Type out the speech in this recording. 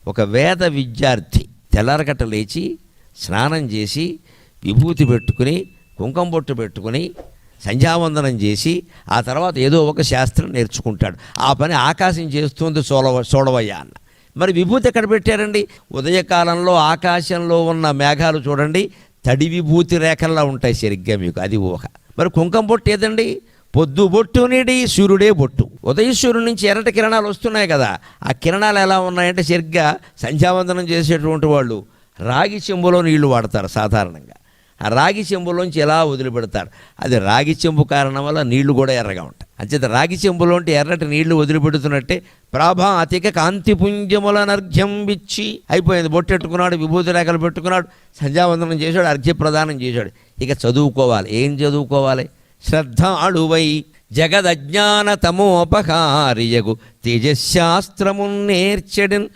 ఒక వేద విద్యార్థి తెల్లారగట్ట లేచి స్నానం చేసి విభూతి పెట్టుకుని కుంకుమ బొట్టు పెట్టుకుని సంధ్యావందనం చేసి ఆ తర్వాత ఏదో ఒక శాస్త్రం నేర్చుకుంటాడు. ఆ పని ఆకాశం చేస్తుంది చూడవయ్యా అన్న. మరి విభూతి ఎక్కడ పెట్టారండి? ఉదయకాలంలో ఆకాశంలో ఉన్న మేఘాలు చూడండి, తడి విభూతి రేఖల్లా ఉంటాయి సరిగ్గా మీకు, అది ఊహ. మరి కుంకుమ బొట్టు ఏదండి? పొద్దు బొట్టు నీడి సూర్యుడే బొట్టు. ఉదయసూర్యుడి నుంచి ఎర్రటి కిరణాలు వస్తున్నాయి కదా, ఆ కిరణాలు ఎలా ఉన్నాయంటే సరిగ్గా సంధ్యావందనం చేసేటువంటి వాళ్ళు రాగి చెంబులో నీళ్లు వాడతారు సాధారణంగా. ఆ రాగి చెంబులోంచి ఎలా వదిలిపెడతారు, అది రాగి చెంబు కారణం వల్ల నీళ్లు కూడా ఎర్రగా ఉంటాయి. అంచేత రాగి చెంబులోంటి ఎర్రటి నీళ్లు వదిలిపెడుతున్నట్టే ప్రాభాతిక కాంతిపుంజముల నర్ఘ్యం విచ్చి అయిపోయింది. బొట్టెట్టుకున్నాడు, విభూతి రేఖలు పెట్టుకున్నాడు, సంధ్యావందనం చేశాడు, అర్ఘ్యప్రదానం చేశాడు. ఇక చదువుకోవాలి. ఏం చదువుకోవాలి? శ్రద్ధాళువై జగదజ్ఞాన తమోపకారియగు తేజశాస్త్రమున్నేర్చెడన్